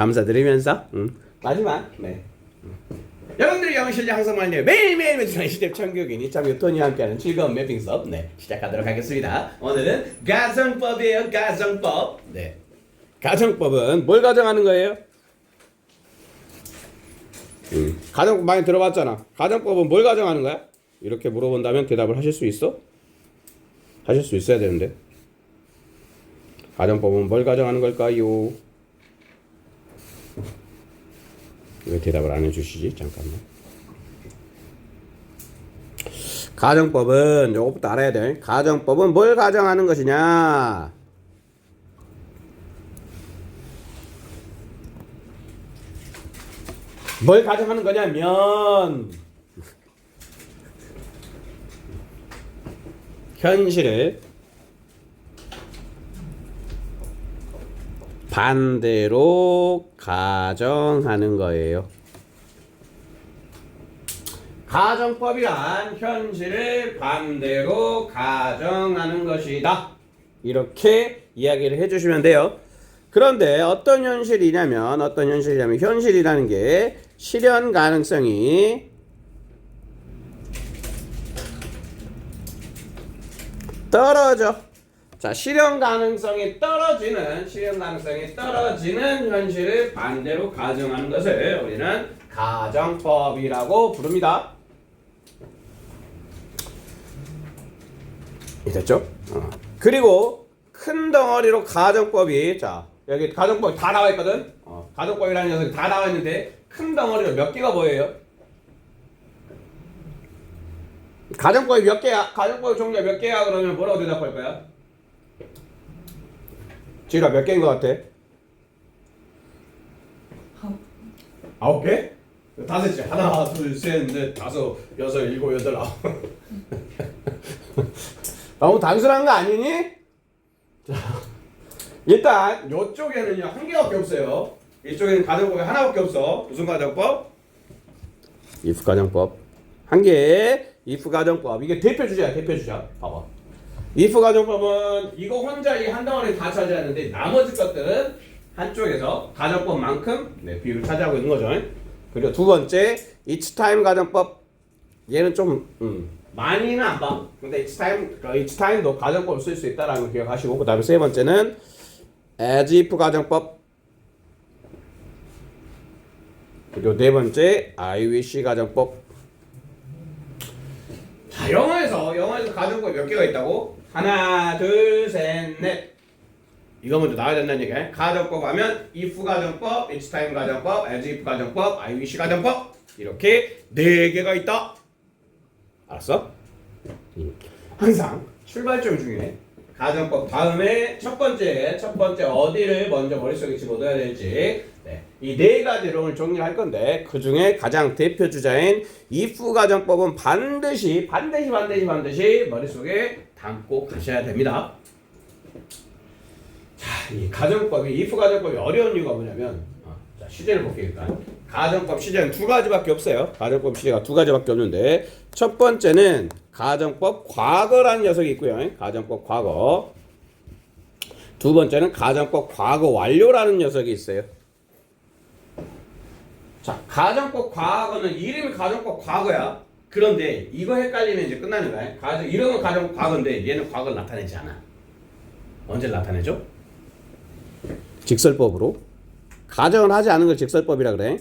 감사드리면서 마지막 여러분들의 영어 실력 향상만요 매일매일 매주간 시대 천교육이니 참 유톤이 함께하는 즐거운 매핑 수업 시작하도록 하겠습니다. 오늘은 가정법이에요. 가정법. 가정법은 뭘 가정하는 거예요? 가정법 많이 들어봤잖아. 가정법은 뭘 가정하는 거야? 이렇게 물어본다면 대답을 하실 수 있어? 하실 수 있어야 되는데. 가정법은 뭘 가정하는 걸까요? 왜 대답을 안 해주시지? 잠깐만. 가정법은 요것부터 알아야 돼. 가정법은 뭘 가정하는 것이냐? 뭘 가정하는 거냐면 현실을 반대로 가정하는 거예요. 가정법이란 현실을 반대로 가정하는 것이다. 이렇게 이야기를 해주시면 돼요. 그런데 어떤 현실이냐면 현실이라는 게 실현 가능성이 떨어져. 자, 실현 가능성이 떨어지는 현실을 반대로 가정하는 것을 우리는 가정법이라고 부릅니다. 됐죠? 그리고 큰 덩어리로 가정법이, 자, 여기 가정법이 다 나와 있거든. 가정법이라는 녀석이 다 나와 있는데 큰 덩어리로 몇 개가 뭐예요? 가정법이 몇 개야? 가정법 종류가 몇 개야? 그러면 뭐라고 대답할 거야? 지우라 몇 개인 것 같아? 9개? 다섯이지. 하나, 둘, 셋, 넷, 다섯, 여섯, 일곱, 여덟, 아홉. 너무 단순한 거 아니니? 자, 일단 이쪽에는요 한 개밖에 없어요. 이쪽에는 가정법이 하나밖에 없어. 무슨 가정법? if 가정법. 한 개. if 가정법. 이게 대표 주제야. 대표 주제. 봐봐. if 가정법은 이거 혼자 이 한 덩어리 다 차지하는데 나머지 것들은 한쪽에서 가정법만큼 비율을 차지하고 있는 거죠. 그리고 두 번째 each time 가정법. 얘는 좀 많이는 안 봐. 근데 each time도 가정법을 쓸 수 있다라는 걸 기억하시고, 그 다음에 세 번째는 as if 가정법. 그리고 네 번째 I wish 가정법. 자, 영어에서 가정법이 몇 개가 있다고? 하나, 둘, 셋, 넷. 이거 먼저 나와야 된다는 얘기야. 가정법 하면 if 가정법, each time 가정법, as if 가정법, I wish 가정법. 이렇게 네 개가 있다. 알았어? 항상 출발점 중에 가정법 다음에 첫 번째 어디를 먼저 머릿속에 집어넣어야 될지 이 네 가지를 오늘 정리를 할 건데, 그 중에 가장 대표 주자인 if 가정법은 반드시 머릿속에 담고 가셔야 됩니다. 자, 이 가정법이 if 가정법이 어려운 이유가 뭐냐면, 자, 시제를 볼게요. 일단 가정법 시제는 두 가지밖에 없어요. 가정법 시제가 두 가지밖에 없는데, 첫 번째는 가정법 과거라는 녀석이 있고요. 가정법 과거. 두 번째는 가정법 과거 완료라는 녀석이 있어요. 자, 가정법 과거는 이름이 가정법 과거야. 그런데 이거 헷갈리면 이제 끝나는 거야. 이름은 가정법 과거인데 얘는 과거를 나타내지 않아. 언제 나타내죠? 직설법으로. 가정을 하지 않은 걸 직설법이라 그래.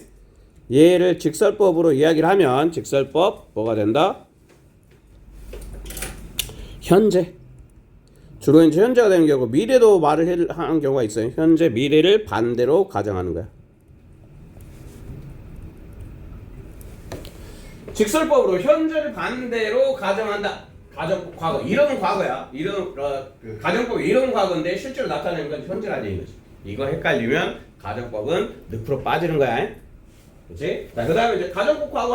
얘를 직설법으로 이야기를 하면 직설법 뭐가 된다? 현재. 주로 이제 현재가 되는 경우, 미래도 말을 하는 경우가 있어요. 현재, 미래를 반대로 가정하는 거야. 직설법으로 현재를 반대로 가정한다. 가정법 과거. 이름은 과거야. 가정법 이름은 과거인데 실제로 나타내는 건 현재라는 얘기지. 이거 헷갈리면 가정법은 늪으로 빠지는 거야. 그렇지? 자, 그다음에 이제 가정법 과거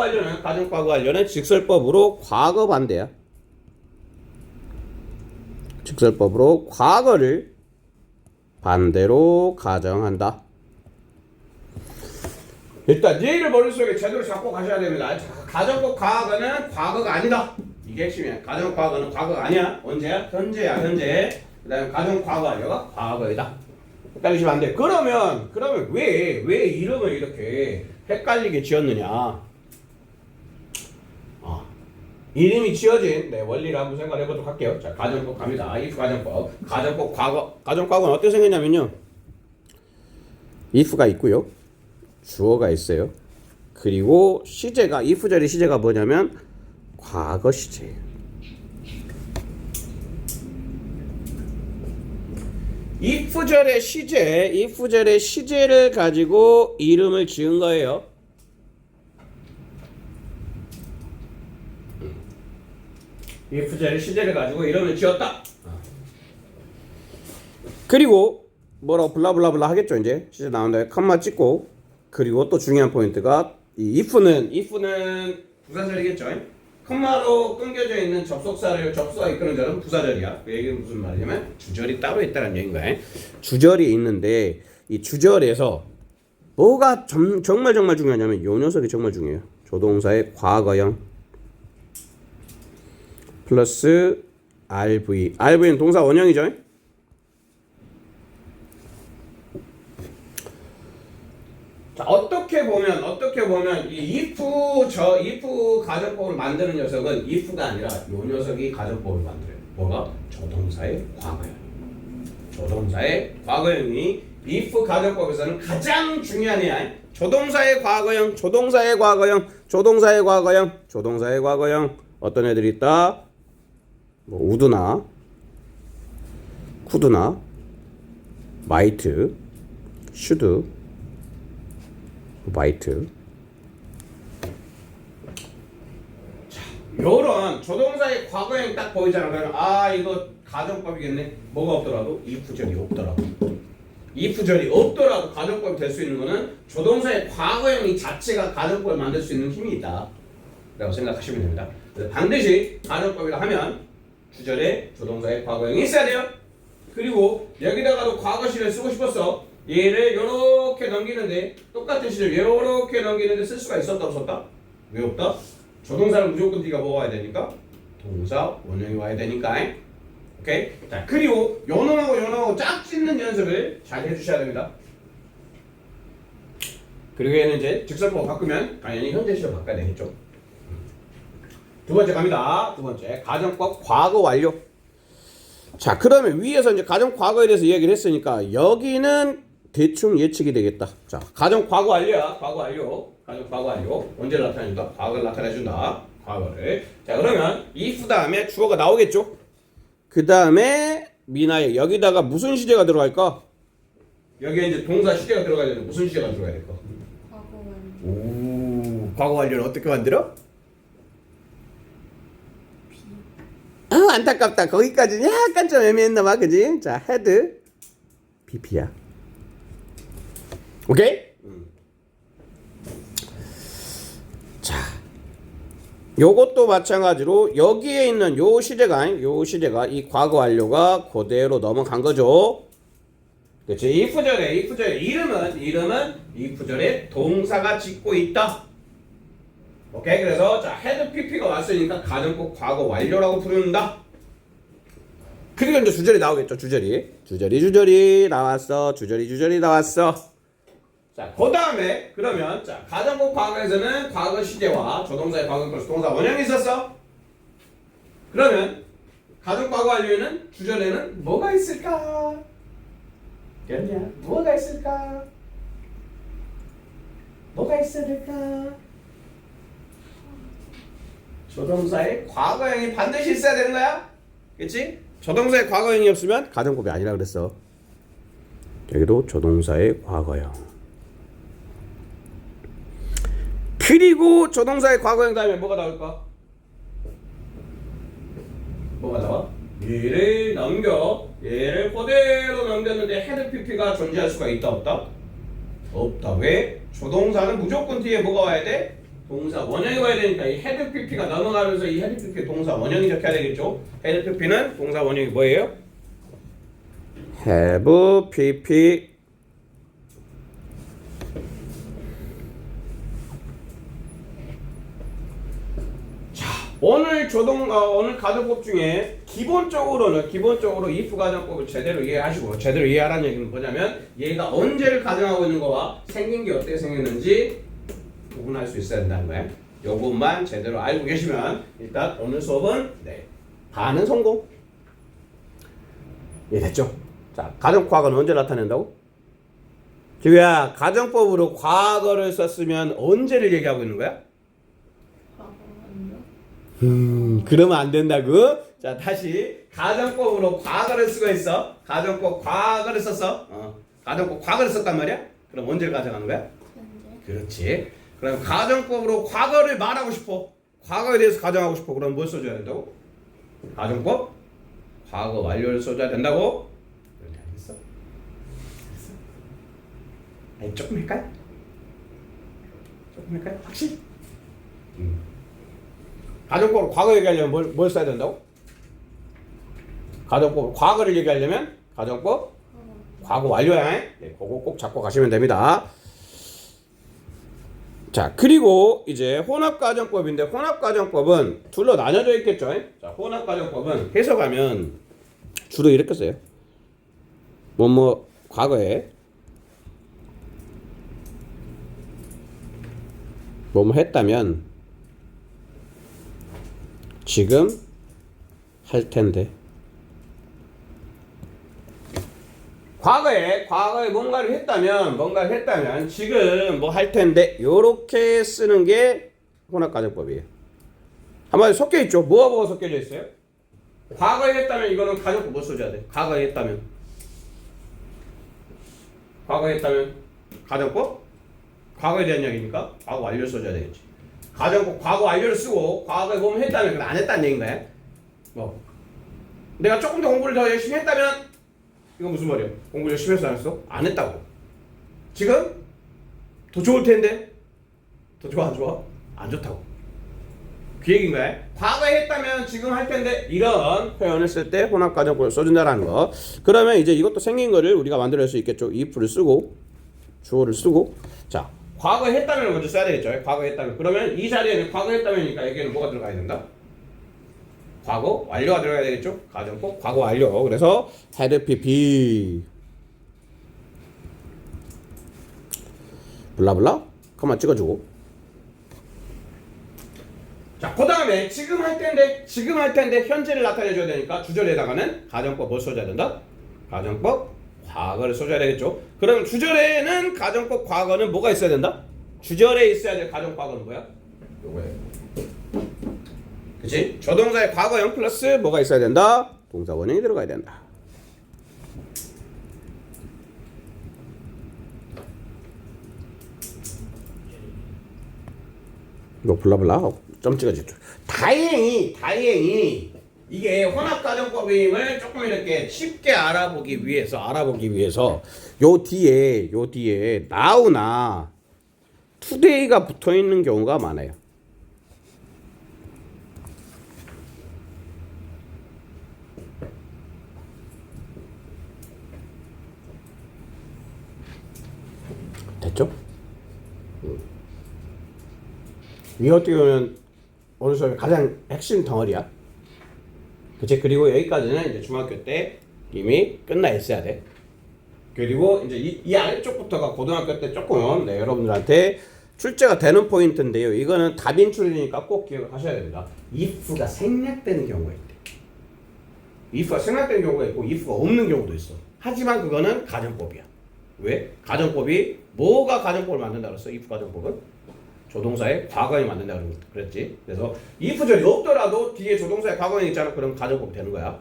관련은 직설법으로 과거 반대야. 직설법으로 과거를 반대로 가정한다. 일단 얘를 머릿속에 제대로 잡고 가셔야 됩니다. 가정법 과거는 과거가 아니다. 이게 핵심이야. 가정법 과거는 과거가 아니야. 언제야? 현재야. 현재. 그 다음에 가정법 과거 완료가 과거이다. 헷갈리시면 안 돼. 그러면 왜 이름을 이렇게 헷갈리게 지었느냐? 이름이 지어진 원리를 한번 생각해 보도록 할게요. 자, 가정법 갑니다. if 가정법. 가정법 가정법은 어떻게 생겼냐면요. if가 있고요. 주어가 있어요. 그리고 시제가 if 절의 시제가 뭐냐면 과거 시제예요. if 절의 시제를 가지고 이름을 지은 거예요. if 절의 시제를 가지고 이름을 지었다. 그리고 뭐라고 블라블라블라 하겠죠. 이제 시제 나온 다음에 컴마 찍고, 그리고 또 중요한 포인트가 이 if는 부사절이겠죠. 컴마로 끊겨져 있는 접속사가 이끄는 절은 부사절이야. 그 얘기는 무슨 말이냐면 주절이 따로 있다는 얘기인가요? 주절이 있는데 이 주절에서 뭐가 정말 중요하냐면 요 녀석이 정말 중요해요. 조동사의 과거형 플러스 RV는 동사 원형이죠. 자, 어떻게 보면 이 if 가정법을 만드는 녀석은 if가 아니라 요 녀석이 가정법을 만들어요. 뭐가? 조동사의 과거형이 if 가정법에서는 가장 중요한 애야. 조동사의 과거형 어떤 애들이 있다? 뭐 우드나 쿠드나 마이트 슈드 마이트. 자, 요런 조동사의 과거형 딱 보이잖아. 그러면 이거 가정법이겠네. 뭐가 없더라도 if 절이 없더라도 가정법이 될 수 있는 거는 조동사의 과거형이 자체가 가정법을 만들 수 있는 힘이 있다 라고 생각하시면 됩니다. 그래서 반드시 가정법이라 하면 주절에 조동사의 과거형이 있어야 돼요. 그리고 여기다가도 과거시를 쓰고 싶었어. 얘를 요렇게 넘기는데 똑같은 시를 요렇게 넘기는데 쓸 수가 있었다 없었다? 왜 없다? 조동사는 무조건 뒤가 뭐가 와야 되니까? 동사 원형이 와야 되니까. 오케이? 자, 그리고 요놈하고 짝 짓는 연습을 잘 해주셔야 됩니다. 그리고 얘는 이제 직설법 바꾸면 당연히 현재 시로 바꿔야 되겠죠. 두 번째 갑니다. 두 번째 가정법 과거 완료. 자, 그러면 위에서 이제 가정 과거에 대해서 이야기를 했으니까 여기는 대충 예측이 되겠다. 자, 가정 과거 완료야. 가정 과거 완료. 언제를 나타내준다? 과거를 나타내준다. 과거를. 자, 그러면 if 다음에 주어가 나오겠죠. 그 다음에 미나에 여기다가 무슨 시제가 들어갈까? 여기에 이제 동사 시제가 들어가야 되는데 무슨 시제가 들어가야 될까? 과거 완료를 어떻게 만들어? 안타깝다. 거기까지는 약간 좀 애매했나 봐. 그지? 자, had BP야. 오케이? 자, 요것도 마찬가지로 여기에 있는 요 시제가 이 과거 완료가 그대로 넘어간 거죠. 그치? if절에 이름은 if절에 동사가 짓고 있다. 오케이? 그래서 자, had pp가 왔으니까 가정법 과거 완료라고 부른다. 그리고 이제 주절이 나오겠죠. 주절이 나왔어. 주절이 나왔어. 자, 그 다음에 그러면 자, 가정법 과거에서는 과거 시제와 조동사의 과거 플러스 동사 원형이 있었어. 그러면 가정 과거 완료에는 주절에는 뭐가 있을까? 뭐가 있을까? 조동사의 과거형이 반드시 있어야 되는 거야. 그치? 조동사의 과거형이 없으면 가정법이 아니라 그랬어. 여기도 조동사의 과거형. 그리고 조동사의 과거형 다음에 뭐가 나올까? 뭐가 나와? 얘를 그대로 넘겼는데 had pp가 존재할 수가 있다 없다? 없다. 왜? 조동사는 무조건 뒤에 뭐가 와야 돼? 동사 원형이 와야 되니까 이 had pp가 넘어가면서 이 had pp 동사 원형이 적혀야 되겠죠? had pp는 동사 원형이 뭐예요? have pp 오늘 가정법 중에 기본적으로 if 가정법을 제대로 이해하시고, 제대로 이해하라는 얘기는 뭐냐면 얘가 언제를 가정하고 있는 거와 생긴 게 어떻게 생겼는지 구분할 수 있어야 된다는 거예요. 요것만 제대로 알고 계시면 일단 오늘 수업은 반은 성공. 이해됐죠? 자, 가정과거는 언제 나타낸다고? 기우야, 가정법으로 과거를 썼으면 언제를 얘기하고 있는 거야? 그러면 안 된다고? 자, 다시 가정법으로 과거를 쓰고 있어. 가정법 과거를 썼어. 가정법 과거를 썼단 말이야? 그럼 언제를 가정하는 거야? 현재. 그렇지. 그럼 가정법으로 과거를 말하고 싶어. 과거에 대해서 가정하고 싶어. 그럼 뭘 써줘야 된다고? 가정법 과거 완료를 써줘야 된다고? 그렇게 알겠어? 아니, 조금 헷갈려? 조금 헷갈려? 확실히? 가정법으로 과거 얘기하려면 뭘 써야 된다고? 가정법 과거를 얘기하려면 가정법 과거 완료야. 네, 그거 꼭 잡고 가시면 됩니다. 자, 그리고 이제 혼합가정법인데 혼합가정법은 둘로 나뉘어져 있겠죠. 자, 혼합가정법은 해석하면 주로 이렇게 써요. 과거에 뭐뭐 했다면 지금 할 텐데. 과거에 뭔가를 했다면 지금 뭐 할 텐데 요렇게 쓰는 게 혼합가정법이에요. 한마디로 섞여 있죠. 뭐가 섞여져 있어요? 과거에 했다면 이거는 가정법 못 써줘야 돼. 과거에 했다면 가정법? 과거에 대한 이야기니까 과거 완료 써줘야 되겠지. 가정법 과거 완료를 쓰고 과거에 보면 했다면 그건 안 했다는 얘기인가요? 뭐 내가 조금 더 공부를 더 열심히 했다면 이건 무슨 말이야? 공부 열심히 해서 안 했어? 안 했다고. 지금 더 좋을 텐데 더 좋아 안 좋아? 안 좋다고. 그 얘기인가요? 과거에 했다면 지금 할 텐데 이런 표현을 쓸 때 혼합가정법을 써준다라는 거. 그러면 이제 이것도 생긴 거를 우리가 만들어낼 수 있겠죠. if를 쓰고 주어를 쓰고. 자, 과거에 했다면 먼저 써야 되겠죠. 과거에 했다면. 그러면 이 자리에는 과거에 했다면이니까 여기에는 뭐가 들어가야 된다? 과거 완료가 들어가야 되겠죠. 가정법 과거 완료. 그래서 had pp 블라블라 그만 찍어주고. 자, 그 다음에 지금 할 텐데 현재를 나타내줘야 되니까 주절에다가는 가정법 뭘 써줘야 된다? 가정법 과거를 써줘야 되겠죠. 그럼 주절에는 가정법 과거는 뭐가 있어야 된다? 주절에 있어야 될 가정 과거는 뭐야? 요거예요. 그치? 조동사의 과거형 플러스 뭐가 있어야 된다? 동사 원형이 들어가야 된다. 뭐 블라블라 점 찍어주죠. 다행히 이게 혼합가정법임을 조금 이렇게 쉽게 알아보기 위해서 요 뒤에 now나 today가 붙어 있는 경우가 많아요. 됐죠? 이 어떻게 보면 오늘 수업의 가장 핵심 덩어리야. 그치? 그리고 여기까지는 이제 중학교 때 이미 끝나 있어야 돼. 그리고 이제 이 아래쪽부터가 고등학교 때 조금 여러분들한테 출제가 되는 포인트인데요. 이거는 답인출이니까 꼭 기억을 하셔야 됩니다. if가 생략되는 경우가 있대. if가 생략되는 경우가 있고 if가 없는 경우도 있어. 하지만 그거는 가정법이야. 왜? 가정법이 뭐가 가정법을 만든다 그랬어? if 가정법은 조동사의 과거형이 만든다 그랬지. 그래서 if절이 없더라도 뒤에 조동사의 과거형 있잖아. 그럼 가정법이 되는 거야.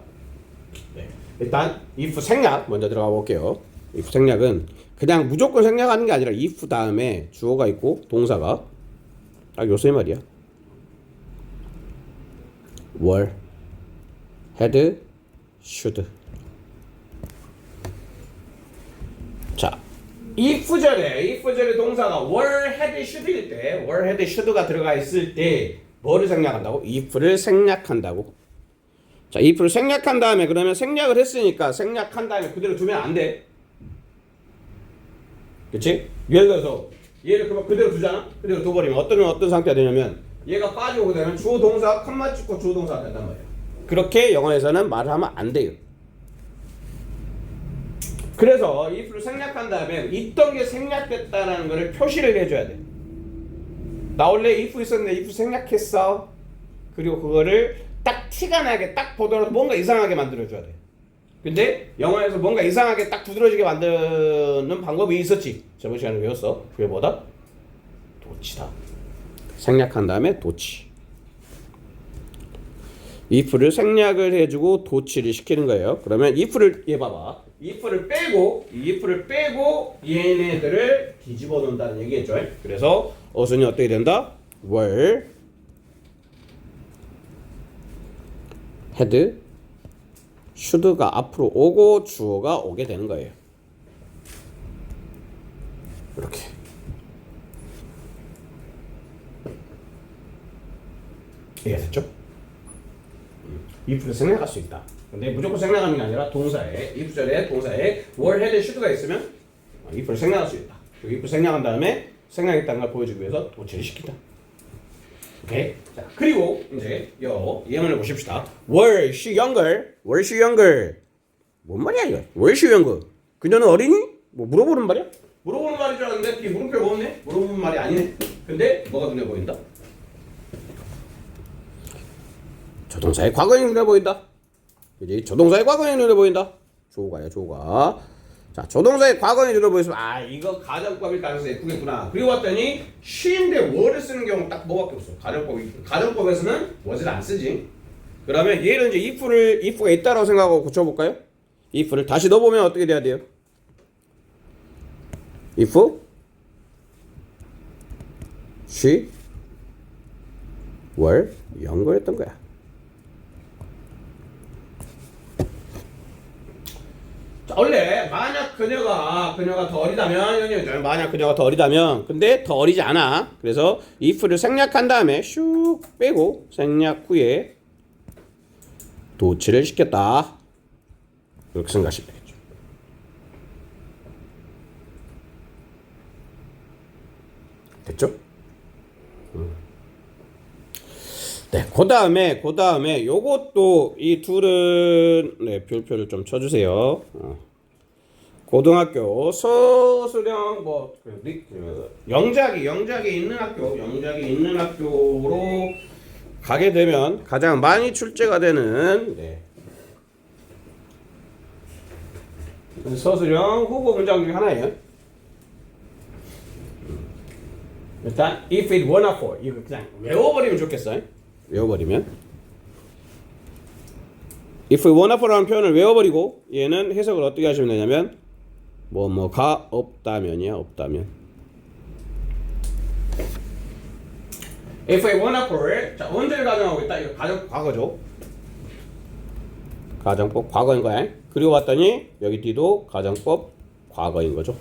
네. 일단 if 생략 먼저 들어가 볼게요. if 생략은 그냥 무조건 생략하는 게 아니라 if 다음에 주어가 있고 동사가 딱 요새 말이야. were, had, should. 자, if절에 동사가 were, had, should일 때 were, had, should가 들어가 있을 때 뭐를 생략한다고? if를 생략한다고. 자, if를 생략한 다음에 그러면 생략을 했으니까 생략한 다음에 그대로 두면 안 돼. 그치? 예를 들어서 얘를 그대로 두잖아? 그대로 둬버리면 어떤 상태가 되냐면 얘가 빠지고 그다음에 주어 동사 컴마 찍고 주어 동사가 된단 말이야. 그렇게 영어에서는 말을 하면 안 돼요. 그래서 if를 생략한 다음에 있던 게 생략됐다는 것을 표시를 해줘야 돼. 나 원래 if 있었는데 if 생략했어. 그리고 그거를 딱 티가 나게 딱 보더라도 뭔가 이상하게 만들어줘야 돼. 근데 영어에서 뭔가 이상하게 딱 두드러지게 만드는 방법이 있었지. 저번 시간에 배웠어. 그게 뭐다? 도치다. 생략한 다음에 도치. if를 생략을 해주고 도치를 시키는 거예요. 그러면 if를 얘 봐봐. if를 빼고 얘네들을 뒤집어 놓는다는 얘기겠죠. 그래서 어순이 어떻게 된다? were had should가 앞으로 오고 주어가 오게 되는 거예요. 이렇게. 이해됐죠? if를 생략할 수 있다. 근데 무조건 생략하는 게 아니라 동사에 if 절에 동사에 were, had, should가 있으면 if를 생략할 수 있다. 그리고 if를 생략한 다음에 생략했다는 걸 보여주기 위해서 도치를 시킨다. 오케이. 자, 그리고 이제 요 예문을 보십시다. Were she younger? Were she younger? 뭔 말이야 이거? Were she younger? 그녀는 어리니? 뭐 물어보는 말이야? 물어보는 말인 줄 알았는데 뒤에 물음표가 없네? 물어보는 말이 아니네. 근데 뭐가 눈에 보인다? 조동사의 과거형이 눈에 보인다. 그지? 조동사의 과거형이 눈에 보인다. 조가야 조가. 자, 조동사의 과거형이 눈에 보였으면 아 이거 가정법일 가능성이 크겠구나. 그리고 봤더니 she인데 were를 쓰는 경우 딱 뭐밖에 없어. 가정법에서는 was를 안 쓰지. 그러면 얘를 이제 if가 있다라고 생각하고 고쳐볼까요? if를 다시 넣어보면 어떻게 돼야 돼요? if she were younger 했던 거야. 자, 원래 만약 그녀가 더 어리다면 만약 그녀가 더 어리다면 근데 더 어리지 않아. 그래서 if를 생략한 다음에 슉 빼고 생략 후에 도치를 시켰다. 이렇게 생각하시면 되겠죠. 됐죠? 네, 그 다음에 요것도 이 둘은 네, 별표를 좀 쳐주세요. 고등학교 서술형 영작이 있는 학교로 가게 되면 가장 많이 출제가 되는 네. 서술형 후보 문장 중에 하나예요. 일단 if it were not for 이거 그냥 외워버리면 좋겠어. 외워버리면 if it were not for라는 표현을 외워버리고 얘는 해석을 어떻게 하시면 되냐면 뭐가 없다면이야. 없다면 if it were not for 자 언제를 가정하고 있다. 이거 과거죠. 가정법 과거인 거야. 그리고 봤더니 여기 뒤도 가정법 과거인 거죠.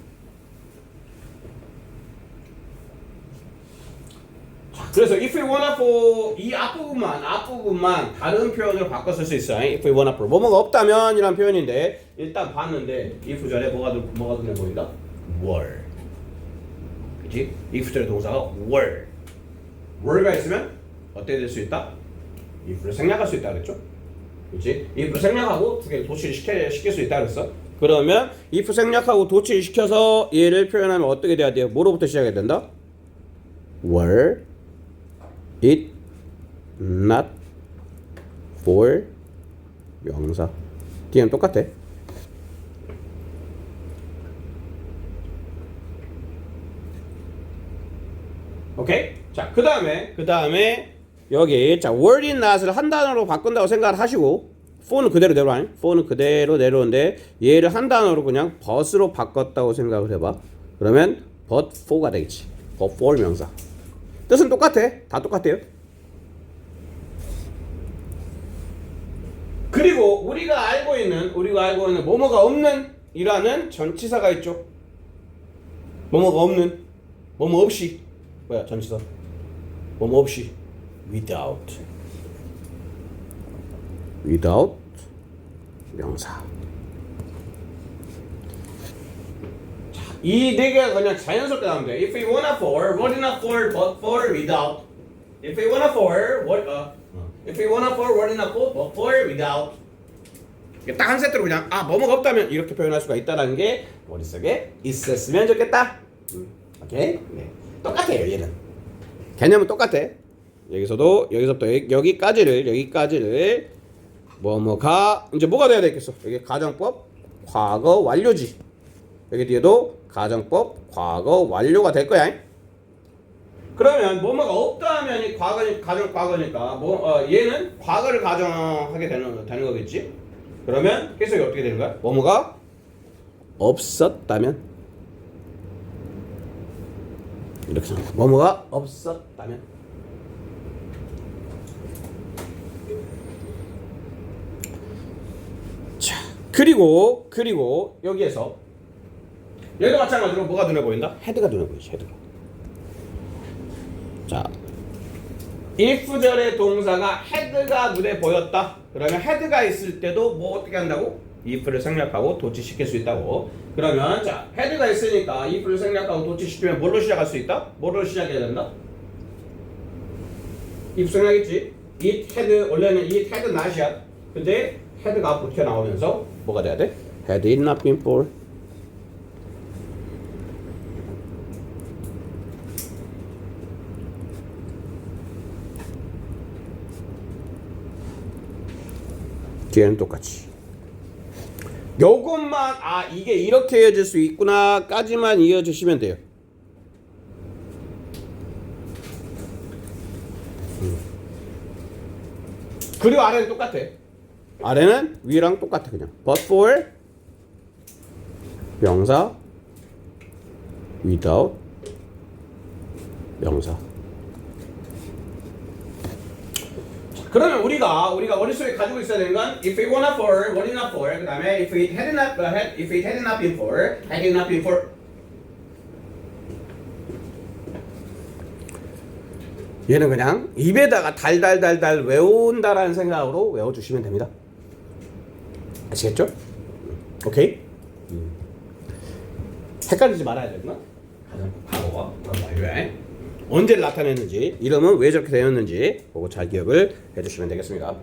그래서 if we wanna for 이 앞부분만 다른 표현으로 바꿔 쓸 수 있어요. if we wanna for 뭐뭐가 없다면 이란 표현인데 일단 봤는데 if 절에 뭐가 눈에 보인다? were. 그치? if 절의 동사가 were가 있으면 어떻게 될 수 있다? if를 생략할 수 있다 그랬죠? 그치? if를 생략하고 두 개를 도치를 시킬 수 있다 그랬어. 그러면 if 생략하고 도치를 시켜서 얘를 표현하면 어떻게 돼야 돼요? 뭐로부터 시작해야 된다? were it not for 명사 뒤에는 똑같아. 오케이? 자, 그 다음에 여기 자 were it not을 한 단어로 바꾼다고 생각을 하시고 for는 그대로 내려와. for는 그대로 내려오는데 얘를 한 단어로 그냥 but으로 바꿨다고 생각을 해봐. 그러면 but for가 되겠지. but for 명사. 뜻은 똑같아. 다 똑같아요. 그리고 우리가 알고 있는 뭐뭐가 없는 이라는 전치사가 있죠. 뭐뭐가 없는 뭐뭐 없이 뭐야 전치사 뭐뭐 없이 without 명사. 이 네 개가 그냥 자연스럽게 나오면 돼. If we wanna for, what not for, but for, without. If we wanna for, what If we wanna for, what enough for, but for without. 딱 한 세트로 그냥 뭐뭐가 없다면 이렇게 표현할 수가 있다는 게 머릿속에 있었으면 좋겠다. 오케이? 네. 똑같아요 얘는. 개념은 똑같아. 여기서부터 여기까지를 뭐뭐가 이제 뭐가 돼야 되겠어? 여기 가정법 과거 완료지. 여기 뒤에도 가정법 과거 완료가 될 거야. 그러면 뭐뭐가 없다 하면 이 과거니까 얘는 과거를 가정하게 되는 거겠지. 그러면 해석이 어떻게 되는 거야? 뭐뭐가 없었다면 이렇게 생각해. 뭐뭐가 없었다면 자 그리고 여기에서 얘도 마찬가지로 뭐가 눈에 보인다? 헤드가 눈에 보이지. 헤드가. 자 if절의 동사가 헤드가 눈에 보였다. 그러면 헤드가 있을 때도 뭐 어떻게 한다고? if를 생략하고 도치시킬 수 있다고. 그러면 자 헤드가 있으니까 if를 생략하고 도치시키면 뭘로 시작할 수 있다? 뭐로 시작해야 된다? if 생략했지. it had 원래는 it had not이야. 근데 헤드가 앞으로 튀어나오면서 뭐가 돼야 돼? had it not been for. 뒤에는 똑같이. 요것만 이게 이렇게 이어질 수 있구나까지만 이어주시면 돼요. 그리고 아래는 똑같아. 아래는 위랑 똑같아 그냥. But for 명사 without 명사. 그러면 우리가 머릿속에 가지고 있어야 되는 건 if it wanna for, what not for. 그다음에 if it had not been for, had it not been for. 얘는 그냥 입에다가 달달달달 외운다라는 생각으로 외워주시면 됩니다. 아시겠죠? 오케이? 헷갈리지 말아야 되구나. 가장 과거와 완료에 언제 나타냈는지, 이름은 왜 저렇게 되었는지 그거 잘 기억을 해주시면 되겠습니다.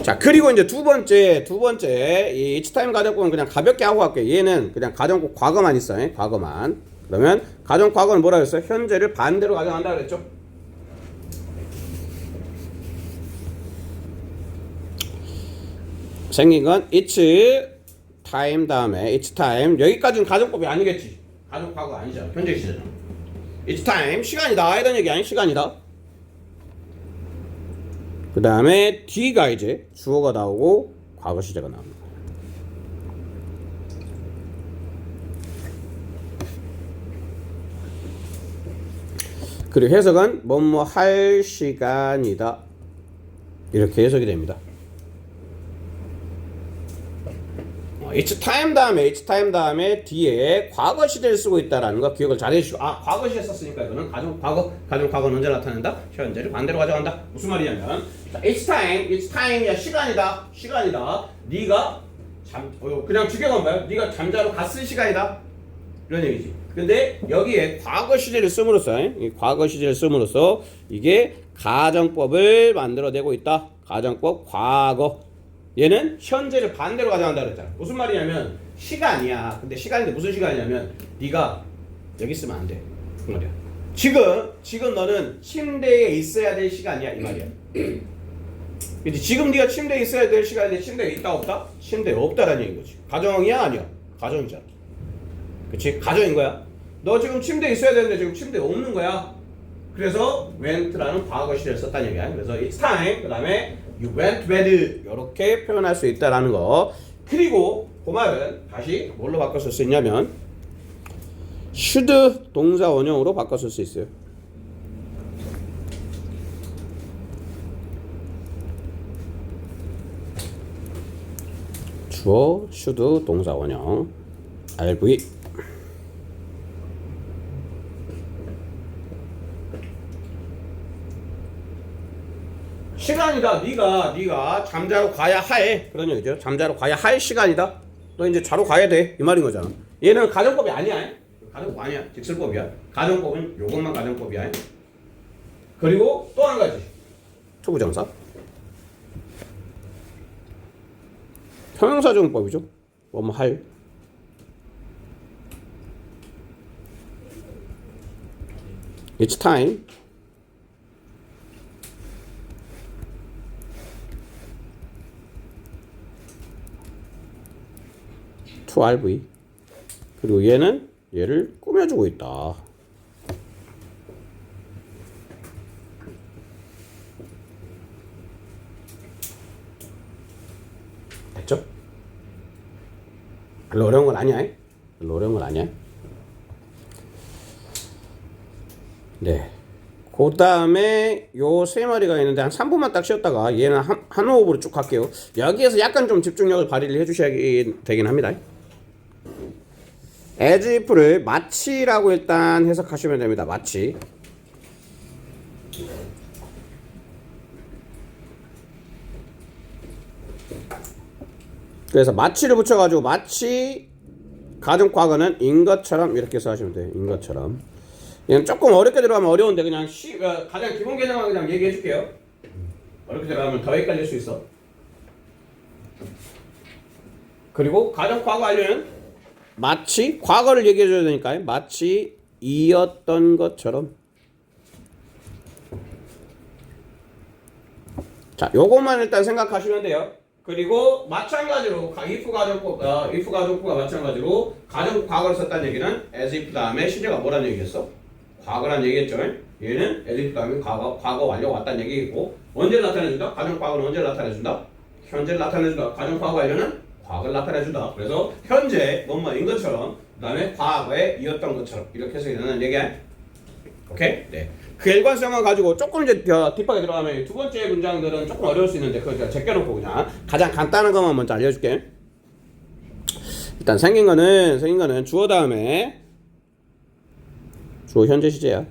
자 그리고 이제 두 번째 이 each time 가정법은 그냥 가볍게 하고 갈게요. 얘는 그냥 가정법 과거만 있어요. 과거만. 그러면 가정 과거는 뭐라 그랬어요? 현재를 반대로 가정한다 그랬죠? 생긴 건 each time 다음에 each time 여기까지는 가정법이 아니겠지. 가정 과거 아니잖아. 현재 시제잖아. each time 시간이다 이런 얘기 아니 시간이다. 그 다음에 뒤가 이제 주어가 나오고 과거 시제가 나옵니다. 그리고 해석은 뭐뭐 할 시간이다 이렇게 해석이 됩니다. each time 다음에 뒤에 과거 시제를 쓰고 있다라는 거 기억을 잘 해주시고 과거 시제 썼으니까 이거는 과거는 언제 나타낸다? 현재를 반대로 가져간다. 무슨 말이냐면 each time이야 시간이다. 네가 그냥 주격은 뭐야? 네가 잠자러 갔을 시간이다 이런 얘기지. 근데 여기에 과거 시제를 씀으로써 이게 가정법을 만들어내고 있다. 가정법 과거. 얘는 현재를 반대로 가져간다 그랬잖아. 무슨 말이냐면 시간이야. 근데 시간인데 무슨 시간이냐면 네가 여기 있으면 안 돼. 그 말이야. 지금 너는 침대에 있어야 될 시간이야 이 말이야. 근데 지금 네가 침대에 있어야 될 시간인데 침대에 있다 없다? 침대에 없다라는 얘기인 거지. 가정이야 아니야? 가정이잖아. 그치? 가정인 거야. 너 지금 침대에 있어야 되는데 지금 침대에 없는 거야. 그래서 went라는 과거 시제를 썼다는 얘기야. 그래서 it's time 그 다음에 you went bed 이렇게 표현할 수 있다라는 거. 그리고 그 말은 다시 뭘로 바꿔 쓸 수 있냐면 should 동사 원형으로 바꿔 쓸 수 있어요. 주어 should 동사 원형 RV. 시간이다. 네가 잠자러 가야 할 그런 얘기죠. 잠자러 가야 할 시간이다. 너 이제 자러 가야 돼 이 말인 거잖아. 얘는 가정법이 아니야. 가정법 아니야. 직설법이야. 가정법은 요것만 가정법이야. 그리고 또 한 가지 투부정사. 형용사정법이죠. 뭐뭐 할. It's time. to RV. 그리고 얘는 얘를 꾸며주고 있다. 됐죠? 별로 어려운 건 아니야. 별로 어려운 건 아니야. 네. 그 다음에 요 세 마리가 있는데 한 3분만 딱 쉬었다가 얘는 한 호흡으로 쭉 갈게요. 여기에서 약간 좀 집중력을 발휘를 해주셔야 되긴 합니다. as if를 마치라고 일단 해석하시면 됩니다. 마치. 그래서 마치를 붙여가지고 마치 가정과거는 인 것처럼 이렇게 해서 하시면 돼요. 인 것처럼. 얘는 조금 어렵게 들어가면 어려운데 그냥 가장 기본 개념만 그냥 얘기해 줄게요. 어렵게 들어가면 더 헷갈릴 수 있어. 그리고 가정과거 완료는 마치 과거를 얘기해 줘야 되니까요. 마치 이었던 것처럼. 자, 요것만 일단 생각하시면 돼요. 그리고 마찬가지로 if 가정법과 마찬가지로 가정 과거를 썼다는 얘기는 as if 다음에 시제가 뭐라는 얘기겠어? 과거란 얘기겠죠. 얘는 as if 다음에 과거 완료가 왔다는 얘기고 언제를 나타내준다? 가정 과거는 언제를 나타내준다? 현재를 나타내준다. 가정 과거 완료는 과거를 나타내준다. 그래서 현재 뭐뭐인 것처럼 그 다음에 과거에 이었던 것처럼 이렇게 해서 일어나는 얘기야. 오케이? 네. 그 일관성을 가지고 조금 이제 딥하게 들어가면 두 번째 문장들은 조금 어려울 수 있는데 그걸 제가 제껴놓고 그냥 가장 간단한 것만 먼저 알려줄게. 일단 생긴 거는 주어 다음에 주어 현재 시제야.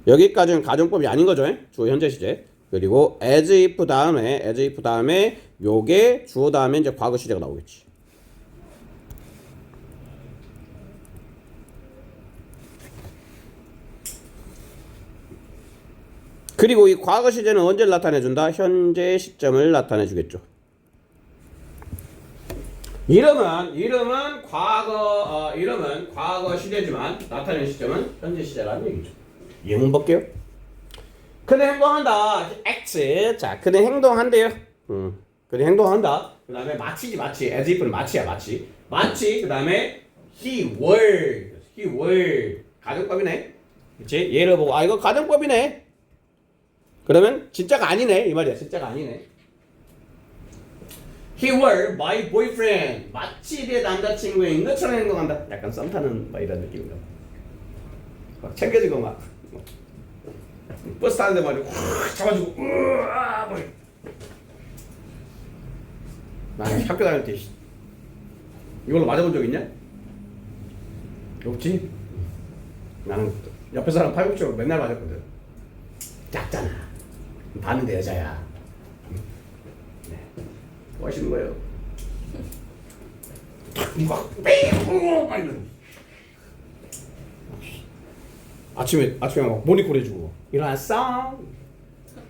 여기까지는 가정법이 아닌 거죠. 주어 현재 시제. 그리고 as if 다음에 요게 주어 다음에 이제 과거 시제가 나오겠지. 그리고 이 과거 시제는 언제를 나타내준다? 현재 시점을 나타내주겠죠. 이름은 과거 시제지만 나타내는 시점은 현재 시제라는 얘기죠. 예문 볼게요. 그는 행동한다. act. 자, 그는 행동한대요. 그는 행동한다. 그 다음에 마치. as if는 마치야, 마치. 그 다음에 he were. 가정법이네. 그치? 얘를 보고, 이거 가정법이네. 그러면 진짜가 아니네. 이 말이야. 진짜가 아니네. He were my boyfriend. 마치 내 남자친구인 것처럼 행동한다. 약간 썸 타는 막 이런 느낌이다. 막 챙겨주고 막 버스 타는데 말이야. 확 잡아주고 막. 나는 학교 다닐 때 이걸로 맞아본 적 있냐? 없지? 나는 옆에 사람 팔꿈치로 맨날 맞았거든. 작잖아. 봤는데 여자야. 네. 뭐 하시는 거예요? 아침에 막 모니콜 해주고 일어났어?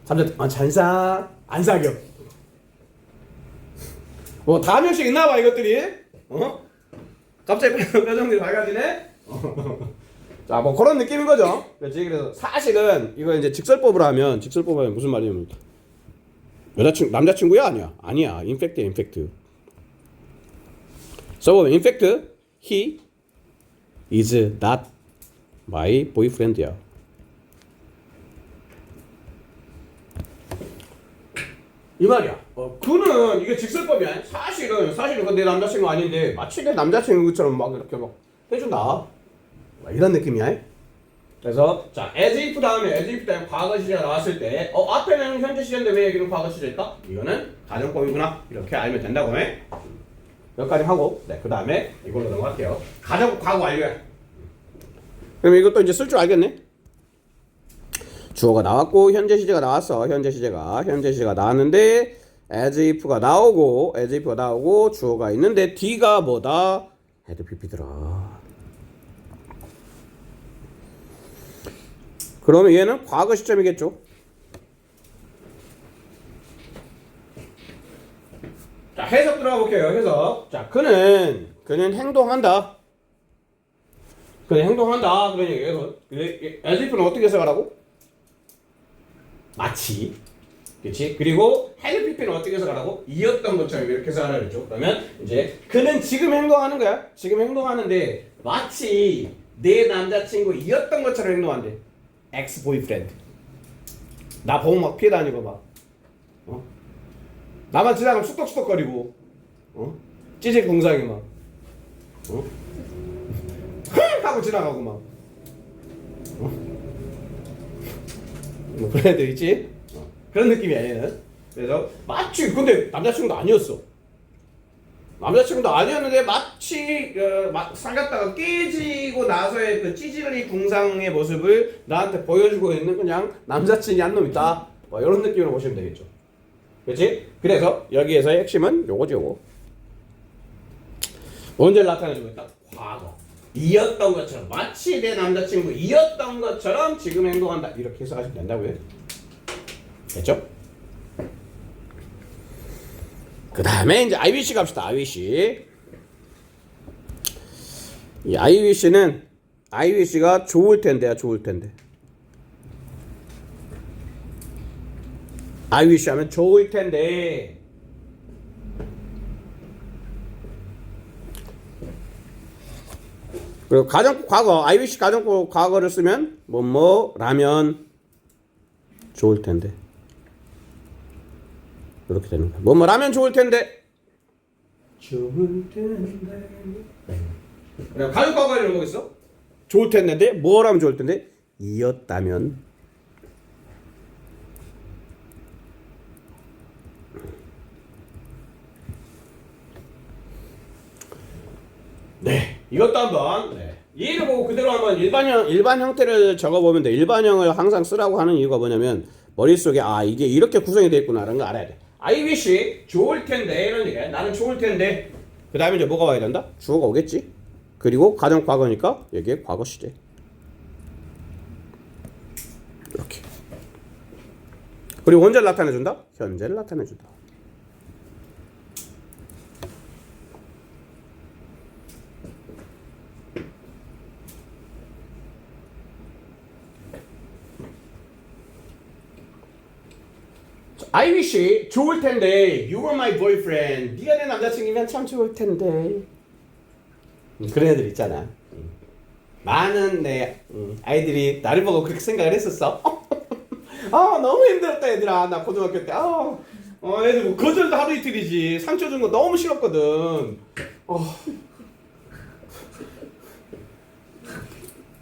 잔사 안 사겨. 뭐 다 한 명씩 있나봐 이것들이. 갑자기 표정들이 밝아지네. 자, 뭐 그런 느낌인 거죠. 그렇지? 그래서 사실은 이거 이제 직설법으로 하면 무슨 말이냐면 남자친구야 아니야? 아니야. 인팩트. 써보면 인팩트 he is not my boyfriend야. 이 말이야. 그는 이게 직설법이야. 사실은 내 남자친구 아닌데 마치 내 남자친구처럼 막 이렇게 막 해준다. 이런 느낌이야. 그래서 자 as if 다음에 과거 시제가 나왔을 때 앞에는 현재 시제인데 왜 여기는 과거 시제일까? 이거는 가정법이구나. 이렇게 알면 된다고 해. 여기까지 하고 그 다음에 이걸로 넘어갈게요. 가정 과거 완료야. 그럼 이것도 이제 쓸 줄 알겠네. 주어가 나왔고 현재 시제가 나왔어. 현재 시제가 나왔는데 as if가 나오고 주어가 있는데 D가 뭐다? had pp더라. 그러면 얘는 과거 시점이겠죠. 해석 들어가 볼게요. 해석. 자, 그는 행동한다. 그는 행동한다. 그런 얘기예요. as if는 어떻게 해석하라고? 마치. 그렇지? 그리고 had pp는 어떻게 해석하라고? 이었던 것처럼 이렇게 해석하라 그랬죠. 그러면 이제 그는 지금 행동하는 거야. 지금 행동하는데 마치 내 남자친구 이었던 것처럼 행동한대. ex boyfriend. 나 보고 막 피해 다니고 막. 나만 지나가면 쑥덕쑥덕거리고. 찌질 공상이 막. 하고 지나가고 막. 뭐 그런 애들 있지? 그런 느낌이야 얘는. 그래서 마치 근데 남자친구도 아니었어. 남자친구도 아니었는데 마치 사귀었다가 깨지고 나서의 그 찌질이 궁상의 모습을 나한테 보여주고 있는 그냥 남자친이 한 놈 있다. 뭐 이런 느낌으로 보시면 되겠죠. 그렇지? 그래서 여기에서의 핵심은 요거지 요거. 언제를 나타내주고 있다? 과거. 이었던 것처럼 마치 내 남자친구 이었던 것처럼 지금 행동한다. 이렇게 해석하시면 된다고요. 됐죠? 그 다음에 이제 I wish 갑시다. I wish. 이 I wish가 좋을 텐데야 좋을 텐데. I wish 하면 좋을 텐데. 그리고 과거 I wish 가정법 과거를 쓰면 뭐뭐라면 좋을 텐데. 이렇게 되는 거야. 뭐뭐라면 좋을 텐데. 좋을 텐데. 그냥 가족 과거를 뭐겠어? 좋을 텐데 뭐라면 좋을 텐데 이었다면. 네, 이것도 한번 얘를 보고 그대로 한번 일반 형태를 적어보면 돼. 일반형을 항상 쓰라고 하는 이유가 뭐냐면 머릿속에 이게 이렇게 구성이 되어 있구나라는 걸 알아야 돼. I wish 좋을 텐데 이런 얘기야. 나는 좋을 텐데. 그 다음에 이제 뭐가 와야 된다? 주어가 오겠지. 그리고 가정 과거니까 여기에 과거 시제. 이렇게. 그리고 언제를 나타내준다? 현재를 나타내준다. I wish 좋을 텐데 you were my boyfriend. 네가 내 남자친구면 참 좋을 텐데. 그런 애들 있잖아. 많은 아이들이 나를 보고 그렇게 생각을 했었어. 너무 힘들었다 얘들아. 나 고등학교 때 애들 뭐 거절도 하루 이틀이지. 상처 준 거 너무 싫었거든.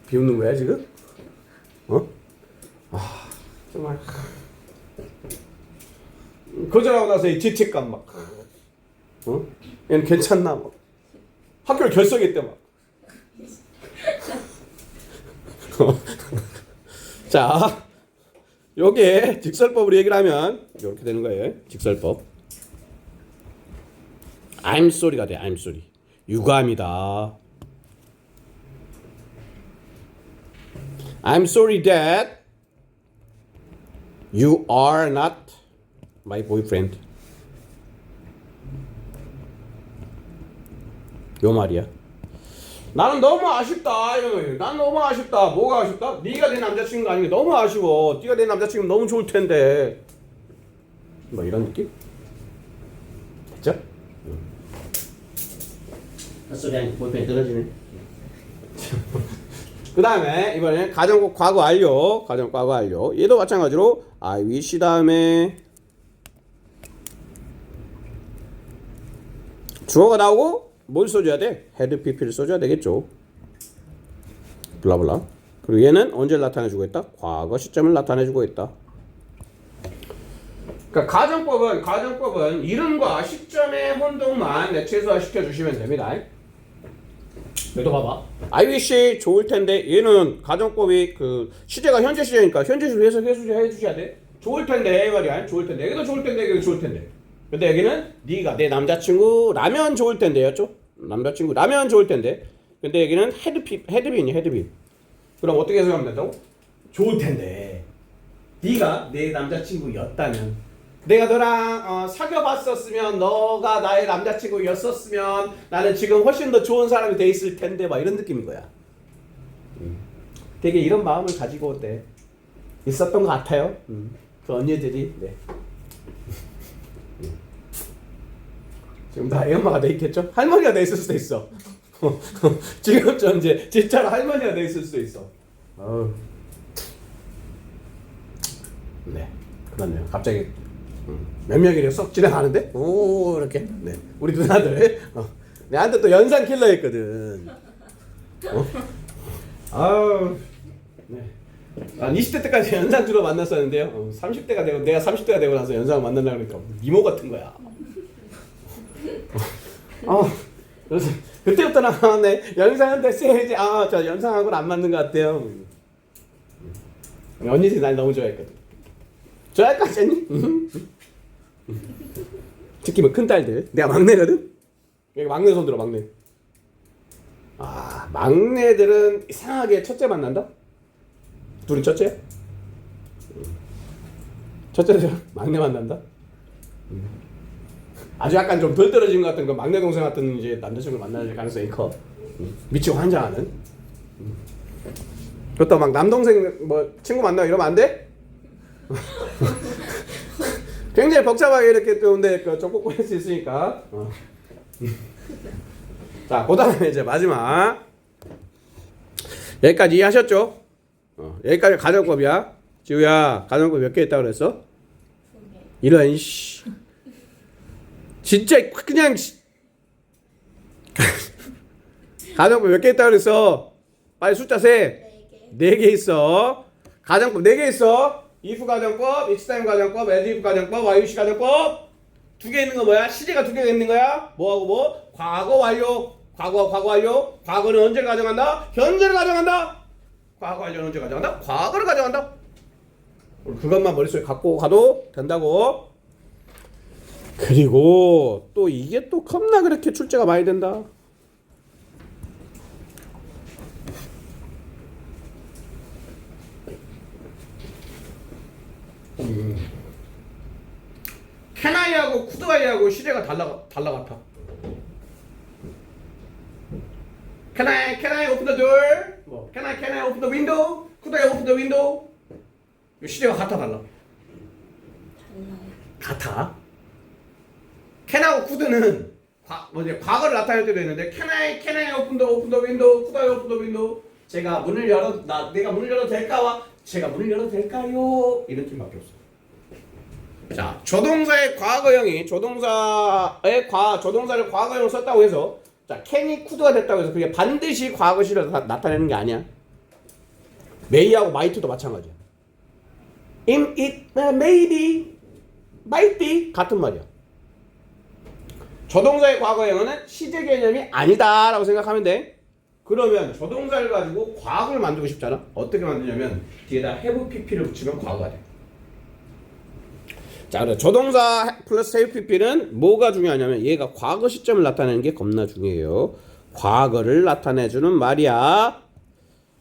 비웃는 거야 지금? 정말. 거절하고 나서 이 죄책감 막. 얘는 괜찮나 막. 학교를 결석했대 막. 자, 요게 직설법으로 얘기를 하면 이렇게 되는 거예요. 직설법. I'm sorry가 돼. I'm sorry. 유감이다. I'm sorry that you are not my boyfriend. 요 말이야. 나는 너무 아쉽다. 난 너무 아쉽다. 뭐가 아쉽다? 네가 내 남자친구가 아닌 게 너무 아쉬워. 네가 내 남자친구면 너무 좋을 텐데. 뭐 이런 느낌? 됐죠? 헛소리 하니까 볼펜이 떨어지네. 그 다음에 이번엔 가정법 과거 완료. 가정 과거 완료. 얘도 마찬가지로 I wish 다음에 주어가 나오고 뭘 써줘야 돼? had pp를 써줘야 되겠죠. 블라블라. 그리고 얘는 언제를 나타내주고 있다? 과거 시점을 나타내주고 있다. 그러니까 가정법은 이름과 시점의 혼동만 최소화 시켜주시면 됩니다. 얘도 봐봐. I wish 좋을 텐데 얘는 가정법이 그 시제가 현재 시제니까 현재 시로 해주셔야 돼. 좋을 텐데 말이야. 좋을 텐데 여기도 좋을 텐데 여기도 좋을 텐데. 근데 여기는 네가 내 남자친구라면 좋을 텐데였죠. 남자친구라면 좋을 텐데. 근데 여기는 헤드빈. 그럼 어떻게 해석하면 된다고? 좋을 텐데. 네가 내 남자친구였다면. 내가 너랑 사귀어봤었으면 너가 나의 남자친구였었으면 나는 지금 훨씬 더 좋은 사람이 돼 있을 텐데 막 이런 느낌인 거야. 되게 이런 마음을 가지고 있었던 것 같아요. 그 언니들이. 네. 지금 다 애엄마가 돼 있겠죠? 할머니가 돼 있을 수도 있어. 지금 좀 이제 진짜로 할머니가 돼 있을 수도 있어. 네, 그렇네요. 갑자기 몇 명이래 쏙 지나가는데, 오 이렇게. 네, 우리 누나들. 내한테 또 연상 킬러였거든. 아우, 네. 난 20대 때까지 연상 주로 만났었는데요. 30대가 되고 내가 30대가 되고 나서 연상을 만나려고 그러니까 미모 같은 거야. 그래서 그때부터 나왔네. 연상은 됐어야지. 저 연상하고는 안 맞는 것 같아요. 언니들이 날 너무 좋아했거든. 좋아할까 쟤니? 특히 뭐 큰 딸들. 내가 막내거든. 여기 막내 손 들어 막내. 막내들은 이상하게 첫째 만난다. 둘이 첫째? 첫째들 막내 만난다. 아주 약간 좀 덜 떨어진 것 같은 그 막내 동생 같은 이제 남자친구 만날 가능성이 커. 미치고 환장하는. 그것도 막 남동생 뭐 친구 만나고 이러면 안 돼? 굉장히 복잡하게 이렇게 또 근데 그 족복할 수 있으니까. 자, 그다음에 이제 마지막 여기까지 이해하셨죠? 여기까지 가정법이야. 지우야, 가정법 몇 개 있다고 그랬어? 이런 씨. 진짜 그냥 가정법 몇 개 있다고 그랬어? 빨리 숫자 세. 4개 있어. 가정법 4개 있어. if 가정법, each time 가정법, as if 가정법, YUC 가정법. 2개 있는 거 뭐야? 시제가 2개가 있는 거야. 뭐하고 뭐? 과거 완료. 과거 완료. 과거는 언제를 가정한다? 현재를 가정한다. 과거 완료는 언제 가정한다? 과거를 가정한다. 그것만 머릿속에 갖고 가도 된다고. 그리고 또 이게 또 겁나 그렇게 출제가 많이 된다. 캐나이하고 쿠드아이하고 시제가 달라 같아. Can I open the door? 뭐 Can I open the window? Could I open the window? 이 시제가 같아 달라. 같아. Can하고 could는 과거를 나타낼 때도 있는데 Can I open the window? Could I open the window? 내가 문을 열어도 될까와 제가 문을 열어도 될까요? 이런 팀밖에 없어. 자, 조동사의 과거형이 조동사를 과거형으로 썼다고 해서 자, can이 could가 됐다고 해서 그게 반드시 과거 시를 나타내는 게 아니야. may하고 might도 마찬가지야. it, maybe, might be 같은 말이야. 조동사의 과거형은 시제 개념이 아니다라고 생각하면 돼. 그러면 조동사를 가지고 과거를 만들고 싶잖아. 어떻게 만드냐면 뒤에다 have pp를 붙이면 과거가 돼. 자, 그래 조동사 플러스 have pp는 뭐가 중요하냐면 얘가 과거 시점을 나타내는 게 겁나 중요해요. 과거를 나타내주는 말이야.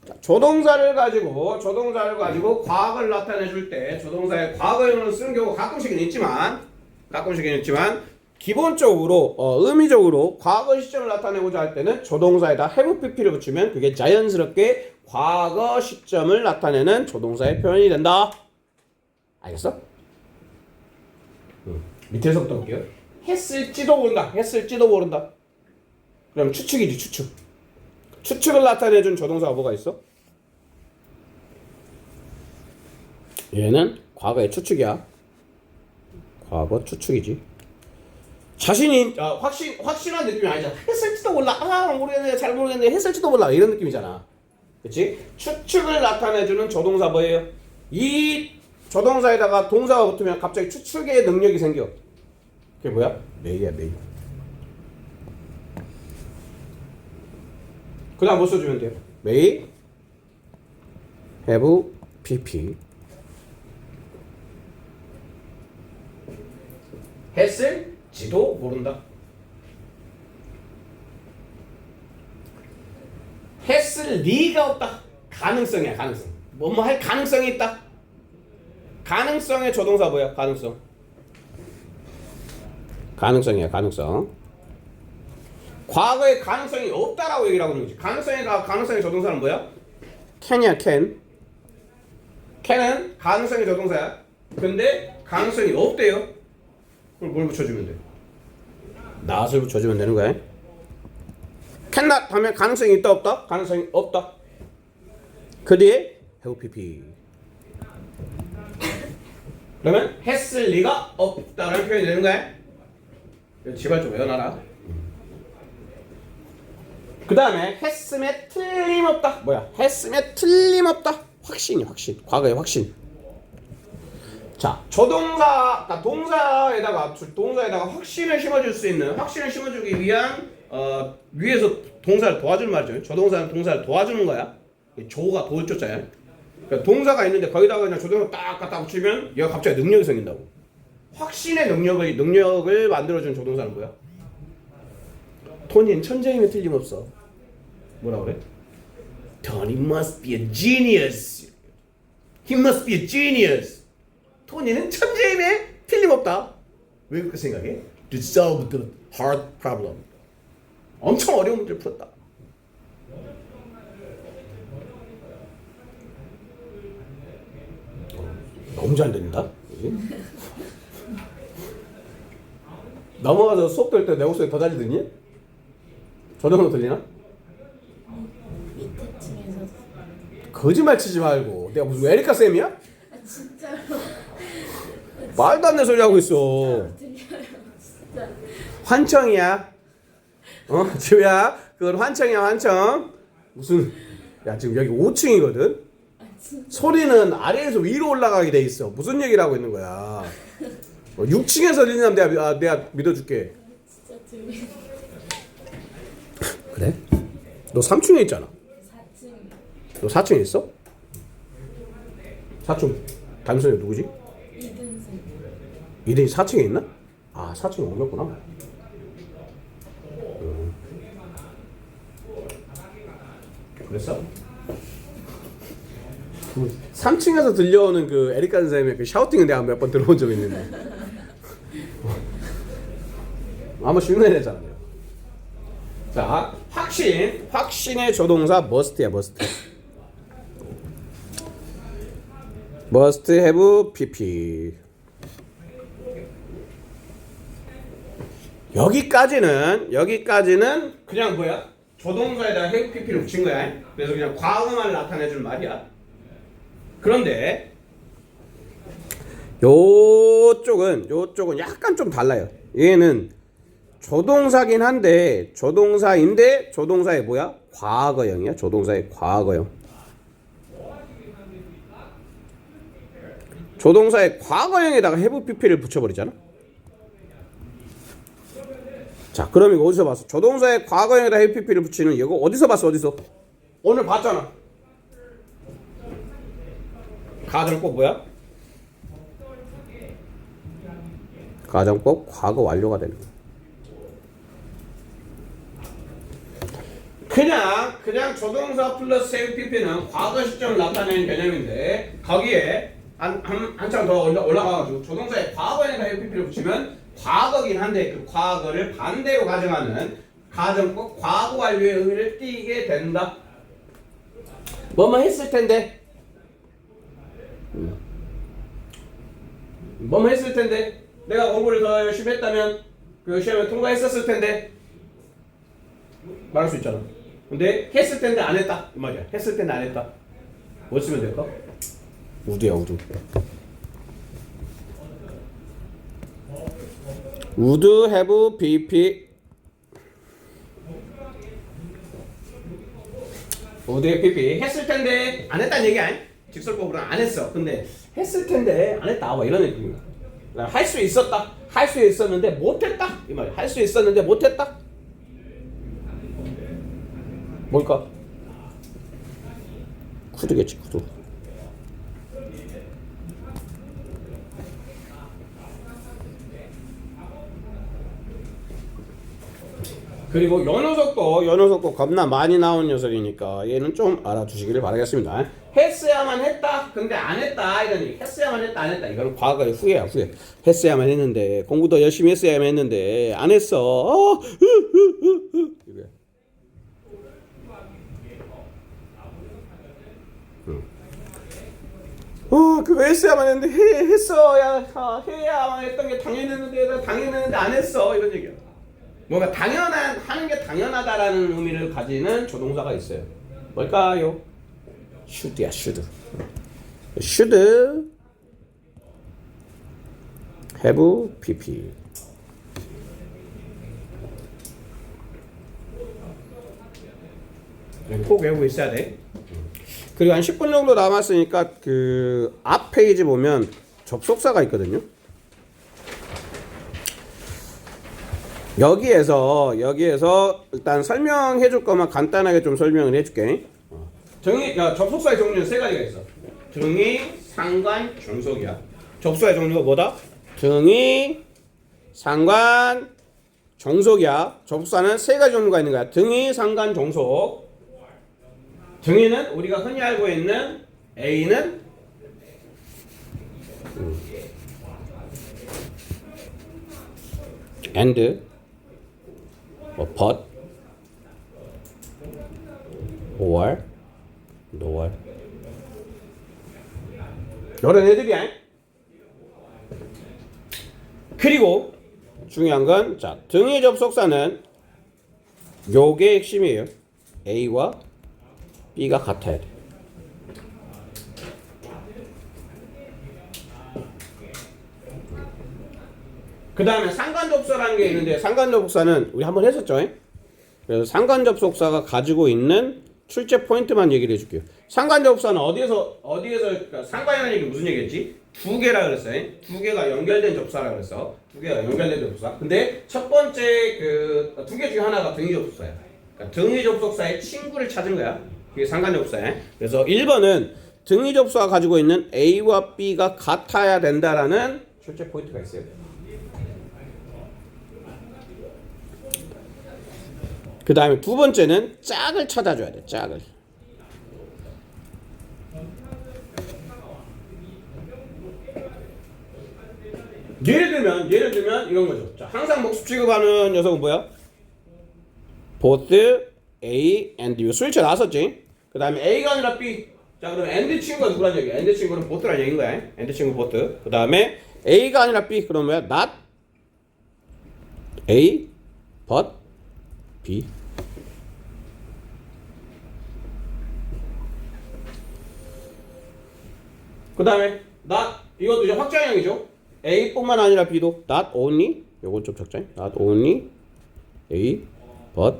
자, 조동사를 가지고 과거를 나타내줄 때 조동사의 과거형을 쓰는 경우가 가끔씩은 있지만 기본적으로 의미적으로 과거 시점을 나타내고자 할 때는 조동사에다 have pp를 붙이면 그게 자연스럽게 과거 시점을 나타내는 조동사의 표현이 된다. 알겠어? 밑에서부터 볼게요. 했을지도 모른다. 그럼 추측이지, 추측. 추측을 나타내준 조동사가 뭐가 있어? 얘는 과거의 추측이야. 과거 추측이지. 자신이 확신한 느낌이 아니잖아. 했을지도 몰라. 모르겠네. 잘 모르겠네. 했을지도 몰라. 이런 느낌이잖아. 그치? 추측을 나타내주는 조동사 뭐예요? 이 조동사에다가 동사가 붙으면 갑자기 추측의 능력이 생겨. 그게 뭐야? may야, may. 그 다음 뭐 써주면 돼요? may, have, pp. 했을지도 모른다. 했을 리가 없다. 가능성이야, 가능성. 뭐뭐 할 가능성이 있다. 가능성의 조동사 뭐야? 가능성. 가능성이야, 가능성. 과거에 가능성이 없다라고 얘기를 하고 있는 거지. 가능성의 조동사는 뭐야? can이야, can. can은 가능성의 조동사야. 근데 가능성이 없대요. 그걸 뭘 붙여주면 돼? not을 붙여주면 되는 거야. cannot 하면 가능성이 있다, 없다? 가능성이 없다. 그 뒤에 have pp. 그러면 했을 리가 없다라는 표현이 되는 거야. 제발 좀 외워놔라. 그 다음에 했음에 틀림없다. 뭐야? 했음에 틀림없다. 확신이 확신. 과거의 확신. 자, 조동사, 그러니까 동사에다가 확신을 심어줄 수 있는, 확신을 심어주기 위한 위에서 동사를 도와주는 말이죠. 조동사는 동사를 도와주는 거야. 조가 도울조자야. 그러니까 동사가 있는데 거기다가 그냥 조동사 딱 갖다 붙이면 얘가 갑자기 능력이 생긴다고. 확신의 능력을 만들어주는 조동사는 뭐야? 토니는 천재임에 틀림없어. 뭐라 그래? Tony must be a genius. He must be a genius. 토니는 천재임에 틀림없다. 왜 그렇게 생각해? To solve the hard problem. 엄청 어려운 문제를 풀었다. 너무 잘 들린다. 넘어가서 수업 될 때 내 목소리 더 잘 들리니? 저 정도 들리나? 밑에 층에서. 거짓말 치지 말고. 내가 무슨 에리카 쌤이야? 아 진짜로. 말도 안 되는 소리 하고 있어. 들려요. 진짜. 환청이야. 지우야. 그건 환청이야, 환청. 무슨, 야, 지금 여기 5층이거든? 아 진짜. 소리는 아래에서 위로 올라가게 돼 있어. 무슨 얘기를 하고 있는 거야? 6층에서 들리면 내가 믿어줄게. 진짜 들려. 그래? 너 3층에 있잖아. 4층. 너 4층에 있어? 4층. 담임선생님 누구지? 이든생. 이든이 4층에 있나? 아, 4층에 옮겼구나. 그랬어? 3층에서 들려오는 그 에리카 선생님의 그 샤우팅은 내가 몇 번 들어본 적 있는데. 아마 흉내내잖아. 자, 확신의 조동사 must야, must. must have pp. 여기까지는 그냥 뭐야? 조동사에다가 have pp를 붙인 거야. 그래서 그냥 과거만 나타내주는 말이야. 그런데 요쪽은 약간 좀 달라요. 얘는 조동사긴 한데 조동사인데 조동사의 뭐야? 과거형이야. 조동사의 과거형. 조동사의 과거형에다가 have pp를 붙여버리잖아. 자, 그럼 이거 어디서 봤어? 조동사의 과거형에다 have pp를 붙이는 이거 어디서 봤어? 어디서? 오늘 봤잖아. 가정법 뭐야? 가정법 과거 완료가 되는 거야. 그냥 조동사 플러스 have pp는 과거 시점을 나타내는 개념인데 거기에 한참 더 올라가가지고 조동사의 과거에다 have pp를 붙이면 과거긴 한데 그 과거를 반대로 가정하는 가정법 과거 완료의 의미를 띠게 된다. 뭐뭐 했을 텐데. 뭐뭐 했을 텐데. 내가 공부를 더 열심히 했다면 그 시험을 통과했었을 텐데. 말할 수 있잖아. 근데 했을 텐데 안 했다 이 말이야. 했을 텐데 안 했다. 뭐 쓰면 될까? 우드야, 우드. would have bp would have bp 했을 텐데 안 했다는 얘기 아니? 직설법으로는 안 했어. 근데 했을 텐데 안 했다. 뭐 이런 느낌이야. 할 수 있었다. 할 수 있었는데 못했다 이 말이야. 할 수 있었는데 못했다. 뭘까? 쿠드겠지, 쿠드. 그 그리고 요 녀석도 겁나 많이 나온 녀석이니까 얘는 좀 알아두시기를 바라겠습니다. 했어야만 했다. 근데 안 했다. 이런 얘기. 했어야만 했다. 안 했다. 이거는 과거의 후회야. 후회. 했어야만 했는데 공부 더 열심히 했어야만 했는데 안 했어. 이거야. 그거 했어야만 했는데 해야만 했던 게 당연했는데 당연했는데 안 했어. 이런 얘기야. 뭔가 하는 게 당연하다라는 의미를 가지는 조동사가 있어요. 뭘까요? should야, should. should have pp. 꼭 외우고 있어야 돼. 그리고 한 10분 정도 남았으니까 그 앞 페이지 보면 접속사가 있거든요. 여기에서 일단 설명해 줄 거만 간단하게 좀 설명을 해 줄게. 접속사의 종류는 세 가지가 있어. 등위, 상관, 종속이야. 접속사의 종류가 뭐다? 등위, 상관, 종속이야. 접속사는 세 가지 종류가 있는 거야. 등위, 상관, 종속. 등위는 우리가 흔히 알고 있는 A는 and but or nor 이런 애들이야. 그리고 중요한 건 자, 등위 접속사는 요게 핵심이에요. A와 B가 같아야 돼. 그 다음에 상관접속사라는 게 있는데 상관접속사는 우리 한번 했었죠. 그래서 상관접속사가 가지고 있는 출제 포인트만 얘기를 해줄게요. 상관접속사는 어디에서 그러니까 상관이라는 얘기 무슨 얘기했지? 두 개라 그랬어요. 두 개가 연결된 접속사라 그랬어. 두 개가 연결된 접속사. 근데 첫 번째 그 두 개 중에 하나가 등위 접속사야. 그러니까 등위 접속사의 친구를 찾은 거야. 그게 상관접속사야. 그래서 1번은 등위 접속사가 가지고 있는 A와 B가 같아야 된다라는 출제 포인트가 있어요. 그 다음에 두 번째는 짝을 찾아줘야 돼. 짝을. 예를 들면 이런 거죠. 자, 항상 복습 취급하는 녀석은 뭐야? both A and U. 스위치 나왔었지? 그 다음에 A가 아니라 B. 자, 그럼 and 친구가 누구란 얘기야? and 친구는 both란 얘기인 거야. and 친구 both. 그 다음에 A가 아니라 B. 그럼 뭐야? not A but B. 그 다음에 not 이것도 이제 확장형이죠. A뿐만 아니라 B도 not only 요건 좀 적자. not only A but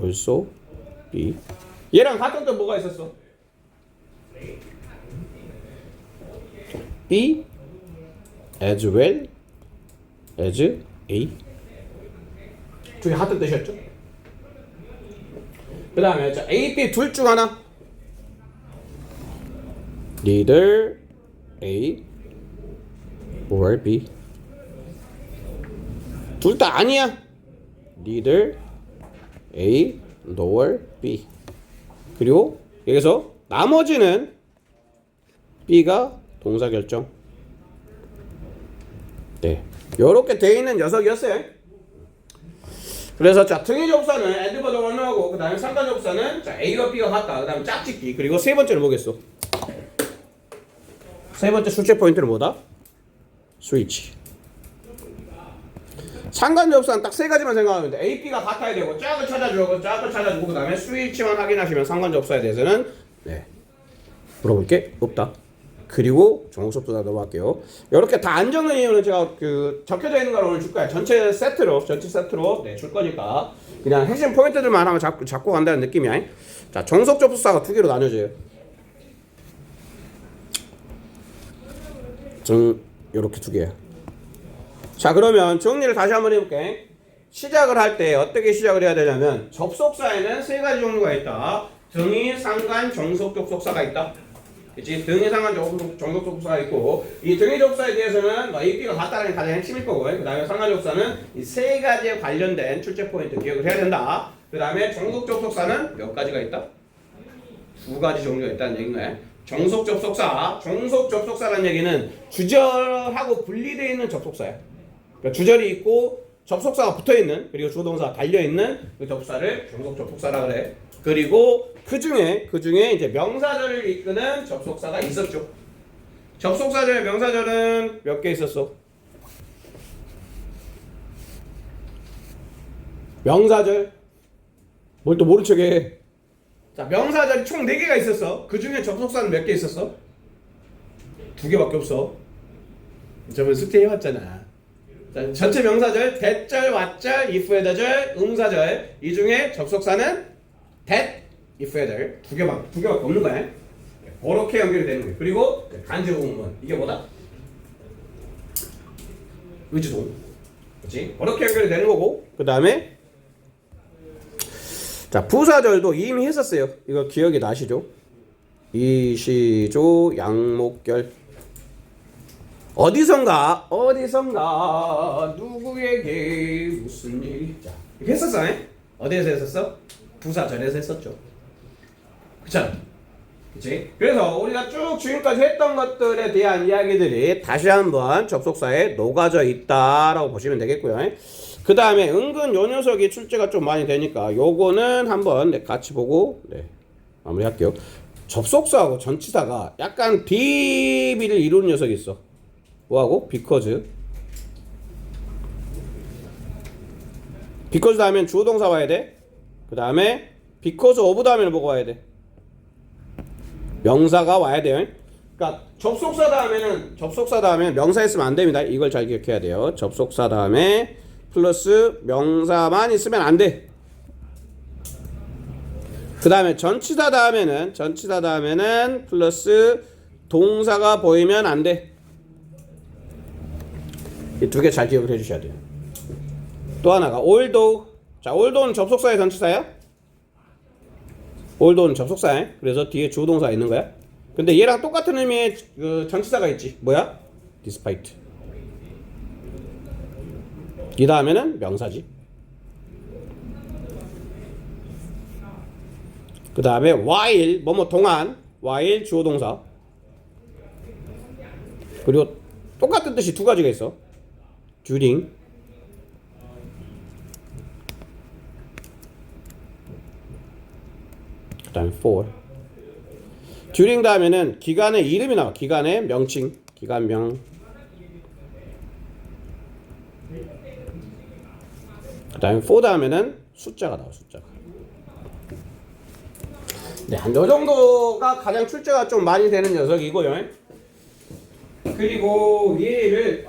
also B. 얘랑 같은 또 뭐가 있었어? B as well as A. 두 개 같은 뜻이었죠. 그 다음에 A, B 둘 중 하나. Neither A or B. 둘 다 아니야. Neither A nor B. 그리고 여기서 나머지는 B가 동사 결정. 네, 요렇게 돼 있는 녀석이었어요. 그래서 자, 등위 접사는 and but or no하고 그 다음에 상관 접사는 자, A와 B가 같다. 그 다음에 짝짓기. 그리고 세 번째는 뭐겠어? 세 번째 출제 포인트는 뭐다? 스위치. 상관접사는 딱 세 가지만 생각하면 돼. A, B가 같아야 되고 짝을 찾아주고 그 다음에 스위치만 확인하시면 상관접사에 대해서는 네, 물어볼 게 없다. 그리고 종속부터 넘어갈게요. 이렇게 다 안 적는 이유는 제가 그 적혀져 있는 걸 오늘 줄 거야. 전체 세트로 네, 줄 거니까 그냥 핵심 포인트들만 하면 잡고 간다는 느낌이야. 자, 종속접속사가 두 개로 나눠져요. 요렇게 두 개야. 자, 그러면 정리를 다시 한번 해볼게. 시작을 할 때 어떻게 시작을 해야 되냐면 접속사에는 세 가지 종류가 있다. 등위, 상관, 종속 접속사가 있다. 그치? 등이 상한 종속 접속사가 있고 이 등의 접속사에 대해서는 뭐 읽기가 같다는 게 가장 핵심일 거고 그 다음에 상하 접속사는 이 세 가지에 관련된 출제 포인트 기억을 해야 된다. 그 다음에 종속 접속사는 몇 가지가 있다? 두 가지 종류가 있다는 얘기네. 종속 접속사라는 얘기는 주절하고 분리되어 있는 접속사야. 그러니까 주절이 있고 접속사가 붙어있는 그리고 주동사가 달려있는 그 접속사를 종속 접속사라 그래. 그리고 그 중에 이제 명사절을 이끄는 접속사가 있었죠. 접속사절 명사절은 몇 개 있었어? 명사절 뭘 또 모른 척해. 자, 명사절이 총 4개가 있었어. 그 중에 접속사는 몇 개 있었어? 2개밖에 없어. 저번에 숙제해왔잖아. 자, 전체 명사절 대절, 왓절, if에다절, 응사절 이 중에 접속사는 that, if에다절 2개밖에 없는 거야. 그렇게 연결이 되는 거예요. 그리고 간접 의문문 이게 뭐다? 의주동. 그렇지? 그렇게 연결이 되는 거고 그 다음에 자, 부사절도 이미 했었어요. 이거 기억이 나시죠? 이시조 양목결 어디선가 누구에게 무슨 일이 자, 이렇게 했었어. 어디에서 했었어? 부사절에서 했었죠. 그쵸? 그치? 그래서 우리가 쭉 지금까지 했던 것들에 대한 이야기들이 다시 한번 접속사에 녹아져 있다라고 보시면 되겠고요. 그 다음에 은근 요 녀석이 출제가 좀 많이 되니까 요거는 한번 같이 보고 마무리할게요. 접속사하고 전치사가 약간 비비를 이루는 녀석이 있어. 뭐하고? because 다음엔 주어동사 와야 돼. 그 다음에 because of 다음에는 뭐가 와야 돼? 명사가 와야 돼요. 그러니까 접속사 다음에는 명사 했으면 안 됩니다. 이걸 잘 기억해야 돼요. 접속사 다음에 플러스 명사만 있으면 안 돼. 그 다음에 전치사 다음에는 플러스 동사가 보이면 안 돼. 이 2개 잘 기억을 해주셔야 돼요. 또 하나가 although. 자, although는 접속사의 전치사야? although는 접속사야. 그래서 뒤에 주동사가 있는 거야. 근데 얘랑 똑같은 의미의 그 전치사가 있지. 뭐야? despite. 이 다음에는 명사지. 그 다음에 while 뭐뭐 동안 while 주어동사. 그리고 똑같은 뜻이 2가지가 있어. during 그 다음에 for. during 다음에는 기간의 이름이 나와. 기간의 명칭, 기간명. 그 다음에 for 다음에는 숫자가 나와. 숫자가. 네, 한 요 정도가 가장 출제가 좀 많이 되는 녀석이고요. 그리고 얘를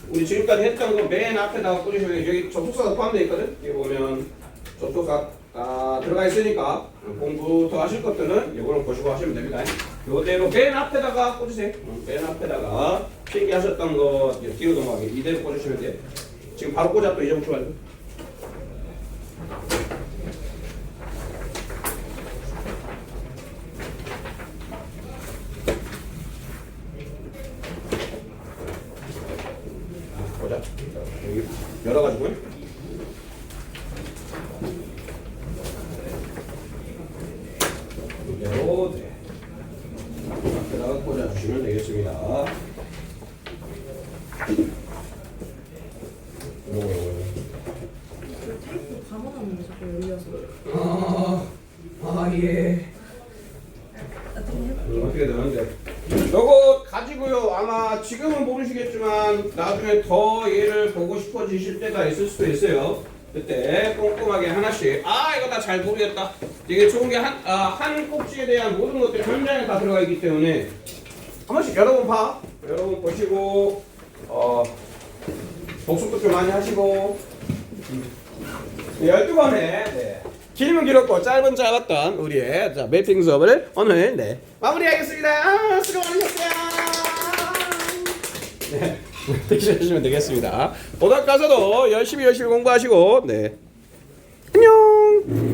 우리 지금까지 했던 거 맨 앞에다가 꽂으시면 여기 접속사가 포함되어 있거든. 여기 보면 접속사 들어가 있으니까 공부 더 하실 것들은 이거를 보시고 하시면 됩니다. 이대로 맨 앞에다가 꽂으세요. 맨 앞에다가 필기하셨던 거 뒤로 넘어가게 이대로 꽂으시면 돼요. 지금 바로 꽂아 또 잊어먹지 말고. 보자. 여기 열어가지고. 이대로 앞에다가 꽂아주시면 되겠습니다. 테이프 감아놨는데 자꾸 열려서. 예. 나중에 해볼게. 어떻게 되는데? 요거 가지고요. 아마 지금은 모르시겠지만 나중에 더 얘를 보고 싶어지실 때가 있을 수도 있어요. 그때 꼼꼼하게 하나씩 이거 나 잘 모르겠다. 이게 좋은 게 한 꼭지에 대한 모든 것들이 현장에 다 들어가 있기 때문에 한 번씩 여러 번 봐. 여러 번 보시고 복습도 좀 많이 하시고 12번에 길면 길었고 짧은 짧았던 우리의 매핑 수업을 오늘 마무리하겠습니다. 수고 많으셨어요. 드시면 되겠습니다. 오늘 가서도 열심히 공부하시고 안녕.